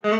At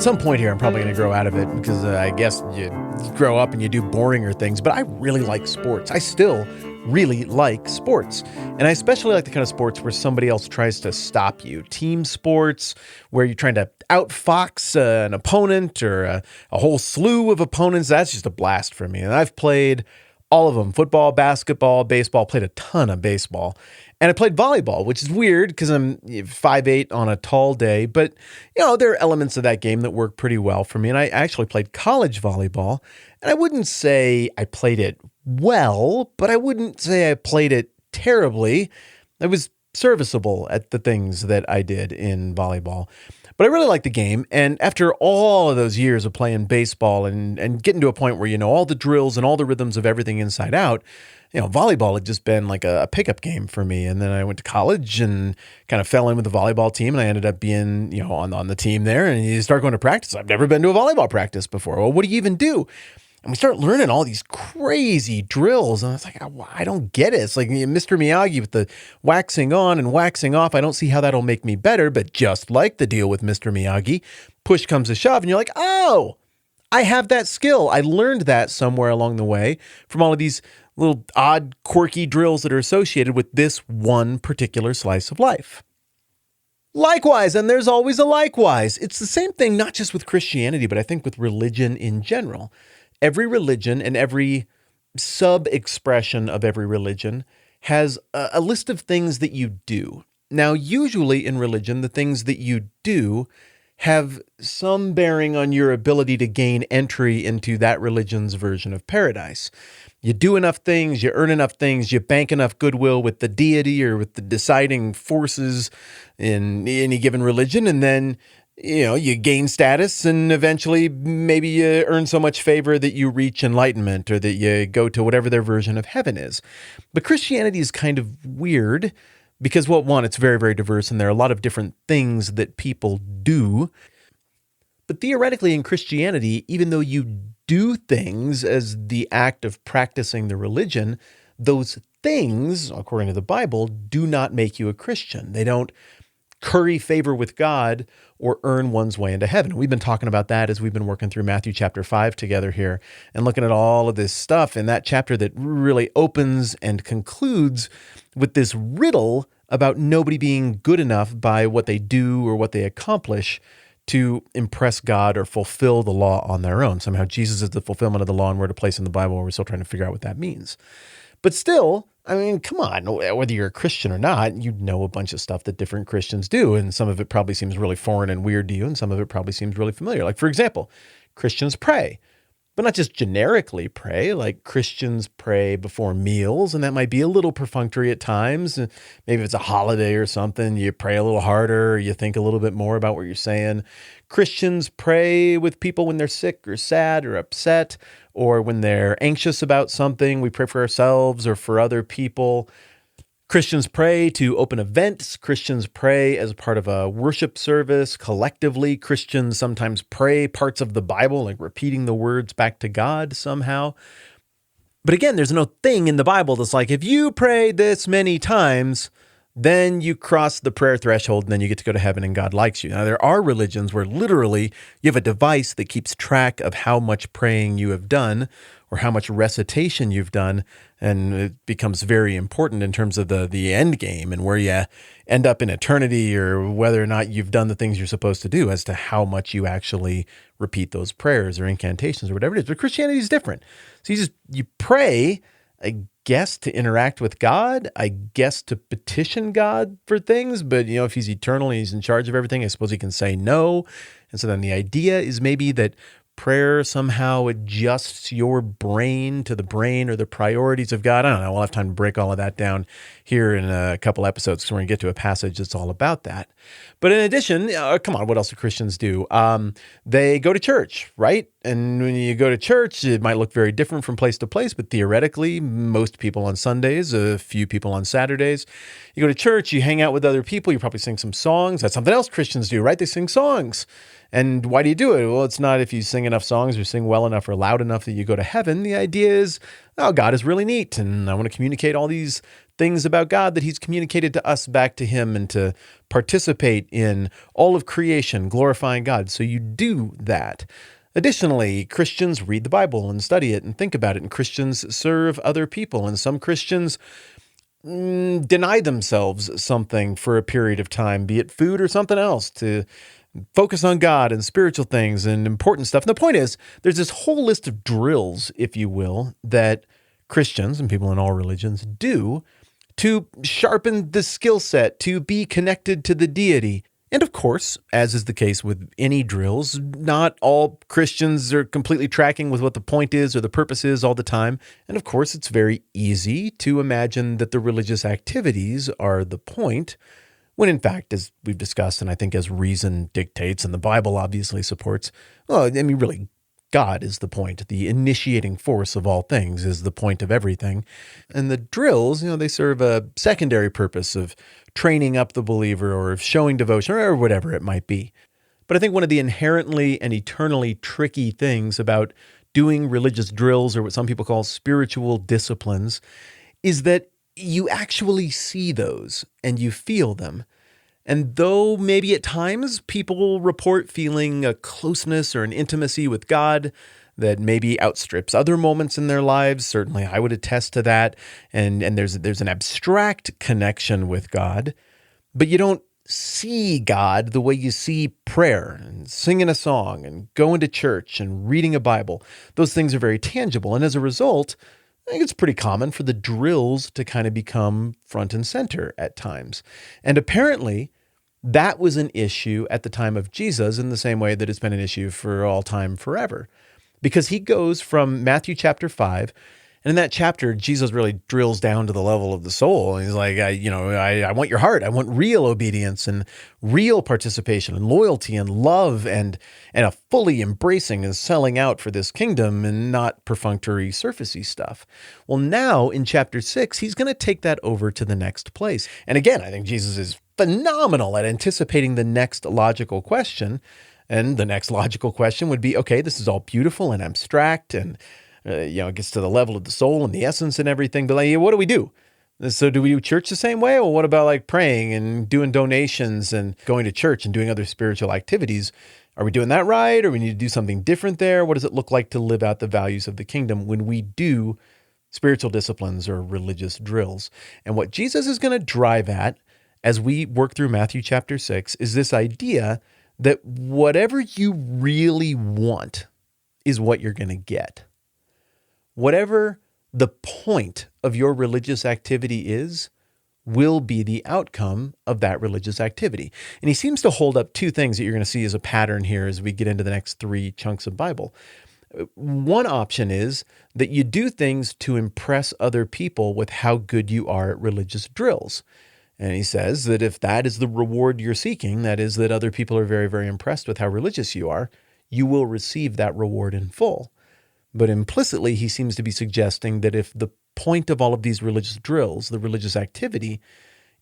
some point here, I'm probably going to grow out of it because I guess you grow up and you do boringer things, but I really like sports. I still really like sports. And I especially like the kind of sports where somebody else tries to stop you. Team sports, where you're trying to outfox an opponent or a whole slew of opponents. That's just a blast for me. And I've played all of them: football, basketball, baseball. Played a ton of baseball. And I played volleyball, which is weird because I'm 5'8" on a tall day. But, there are elements of that game that work pretty well for me. And I actually played college volleyball. And I wouldn't say I played it well, but I wouldn't say I played it terribly. I was serviceable at the things that I did in volleyball. But I really like the game. And after all of those years of playing baseball and getting to a point where you know all the drills and all the rhythms of everything inside out, volleyball had just been like a pickup game for me. And then I went to college and kind of fell in with the volleyball team. And I ended up being, on the team there. And you start going to practice. I've never been to a volleyball practice before. Well, what do you even do? And we start learning all these crazy drills. And it's like, I don't get it. It's like Mr. Miyagi with the waxing on and waxing off. I don't see how that'll make me better. But just like the deal with Mr. Miyagi, push comes to shove. And you're like, oh, I have that skill. I learned that somewhere along the way from all of these little odd, quirky drills that are associated with this one particular slice of life. Likewise, and there's always a likewise. It's the same thing, not just with Christianity, but I think with religion in general. Every religion and every sub-expression of every religion has a list of things that you do. Now, usually in religion, the things that you do have some bearing on your ability to gain entry into that religion's version of paradise. You do enough things, you earn enough things, you bank enough goodwill with the deity or with the deciding forces in any given religion, and then you gain status, and eventually maybe you earn so much favor that you reach enlightenment or that you go to whatever their version of heaven is. But Christianity is kind of weird because, well, one, it's very, very diverse, and there are a lot of different things that people do. But theoretically in Christianity, even though you do things as the act of practicing the religion, those things, according to the Bible, do not make you a Christian. They don't curry favor with God or earn one's way into heaven. We've been talking about that as we've been working through Matthew chapter 5 together here and looking at all of this stuff in that chapter that really opens and concludes with this riddle about nobody being good enough by what they do or what they accomplish to impress God or fulfill the law on their own. Somehow Jesus is the fulfillment of the law, and we're at a place in the Bible where we're still trying to figure out what that means. But still, I mean, come on, whether you're a Christian or not, you know a bunch of stuff that different Christians do, and some of it probably seems really foreign and weird to you, and some of it probably seems really familiar. Like, for example, Christians pray, but not just generically pray. Like, Christians pray before meals, and that might be a little perfunctory at times. Maybe if it's a holiday or something, you pray a little harder, or you think a little bit more about what you're saying. Christians pray with people when they're sick or sad or upset, or when they're anxious about something. We pray for ourselves or for other people. Christians pray to open events. Christians pray as part of a worship service. Collectively, Christians sometimes pray parts of the Bible, like repeating the words back to God somehow. But again, there's no thing in the Bible that's like, if you pray this many times, then you cross the prayer threshold and then you get to go to heaven and God likes you. Now, there are religions where literally you have a device that keeps track of how much praying you have done or how much recitation you've done, and it becomes very important in terms of the end game and where you end up in eternity or whether or not you've done the things you're supposed to do as to how much you actually repeat those prayers or incantations or whatever it is. But Christianity is different. So you pray, I guess, to interact with God, I guess to petition God for things, but if he's eternal and he's in charge of everything, I suppose he can say no. And so then the idea is maybe that prayer somehow adjusts your brain to the brain or the priorities of God. I don't know. We'll have time to break all of that down here in a couple episodes because we're going to get to a passage that's all about that. But in addition, come on, what else do Christians do? They go to church, right? And when you go to church, it might look very different from place to place, but theoretically, most people on Sundays, a few people on Saturdays. You go to church, you hang out with other people, you probably sing some songs. That's something else Christians do, right? They sing songs. And why do you do it? Well, it's not if you sing enough songs or sing well enough or loud enough that you go to heaven. The idea is, oh, God is really neat, and I want to communicate all these things about God that he's communicated to us back to him, and to participate in all of creation, glorifying God. So you do that. Additionally, Christians read the Bible and study it and think about it, and Christians serve other people, and some Christians deny themselves something for a period of time, be it food or something else, to focus on God and spiritual things and important stuff. And the point is, there's this whole list of drills, if you will, that Christians and people in all religions do to sharpen the skill set, to be connected to the deity. And of course, as is the case with any drills, not all Christians are completely tracking with what the point is or the purpose is all the time. And of course, it's very easy to imagine that the religious activities are the point, when in fact, as we've discussed, and I think as reason dictates, and the Bible obviously supports, well, I mean, really, God is the point. The initiating force of all things is the point of everything. And the drills, they serve a secondary purpose of training up the believer or of showing devotion or whatever it might be. But I think one of the inherently and eternally tricky things about doing religious drills, or what some people call spiritual disciplines, is that you actually see those and you feel them. And though maybe at times people report feeling a closeness or an intimacy with God that maybe outstrips other moments in their lives, certainly I would attest to that, and there's an abstract connection with God, but you don't see God the way you see prayer and singing a song and going to church and reading a Bible. Those things are very tangible, and as a result, I think it's pretty common for the drills to kind of become front and center at times. And apparently, that was an issue at the time of Jesus in the same way that it's been an issue for all time forever. Because he goes from Matthew chapter 5, and in that chapter, Jesus really drills down to the level of the soul. And he's like, I want your heart. I want real obedience and real participation and loyalty and love and a fully embracing and selling out for this kingdom, and not perfunctory, surfacey stuff. Well, now in chapter 6, he's going to take that over to the next place. And again, I think Jesus is phenomenal at anticipating the next logical question. And the next logical question would be, okay, this is all beautiful and abstract, and it gets to the level of the soul and the essence and everything. But what do we do? So do we do church the same way? Well, what about praying and doing donations and going to church and doing other spiritual activities? Are we doing that right? Or we need to do something different there? What does it look like to live out the values of the kingdom when we do spiritual disciplines or religious drills? And what Jesus is going to drive at as we work through Matthew chapter 6 is this idea that whatever you really want is what you're going to get. Whatever the point of your religious activity is, will be the outcome of that religious activity. And he seems to hold up two things that you're going to see as a pattern here as we get into the next three chunks of Bible. One option is that you do things to impress other people with how good you are at religious drills. And he says that if that is the reward you're seeking, that is that other people are very, very impressed with how religious you are, you will receive that reward in full. But implicitly, he seems to be suggesting that if the point of all of these religious drills, the religious activity,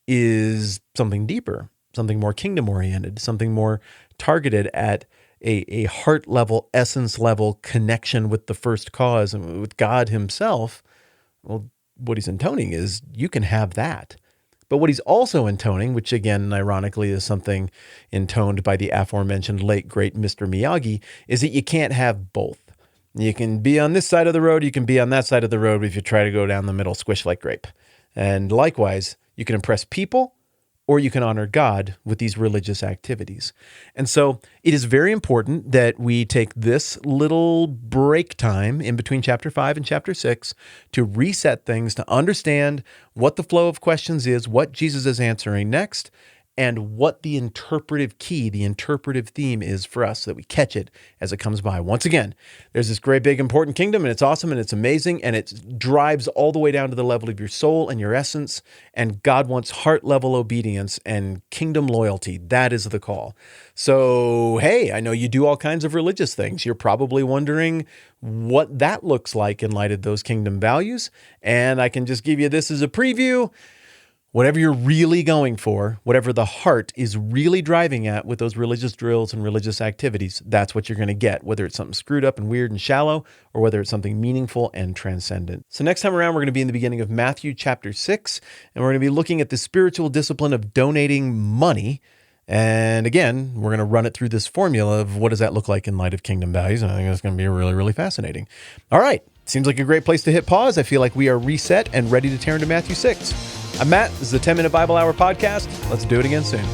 is something deeper, something more kingdom-oriented, something more targeted at a heart-level, essence-level connection with the first cause and with God himself, well, what he's intoning is you can have that. But what he's also intoning, which again, ironically, is something intoned by the aforementioned late, great Mr. Miyagi, is that you can't have both. You can be on this side of the road, you can be on that side of the road if you try to go down the middle, squish like grape. And likewise, you can impress people or you can honor God with these religious activities. And so it is very important that we take this little break time in between chapter 5 and chapter 6 to reset things, to understand what the flow of questions is, what Jesus is answering next, and what the interpretive key, the interpretive theme is for us so that we catch it as it comes by. Once again, there's this great, big, important kingdom, and it's awesome, and it's amazing, and it drives all the way down to the level of your soul and your essence, and God wants heart-level obedience and kingdom loyalty. That is the call. So, hey, I know you do all kinds of religious things. You're probably wondering what that looks like in light of those kingdom values, and I can just give you this as a preview. Whatever you're really going for, whatever the heart is really driving at with those religious drills and religious activities, that's what you're going to get, whether it's something screwed up and weird and shallow, or whether it's something meaningful and transcendent. So next time around, we're going to be in the beginning of Matthew chapter 6, and we're going to be looking at the spiritual discipline of donating money. And again, we're going to run it through this formula of what does that look like in light of kingdom values, and I think that's going to be really, really fascinating. All right, seems like a great place to hit pause. I feel like we are reset and ready to tear into Matthew 6. I'm Matt. This is the 10-Minute Bible Hour podcast. Let's do it again soon.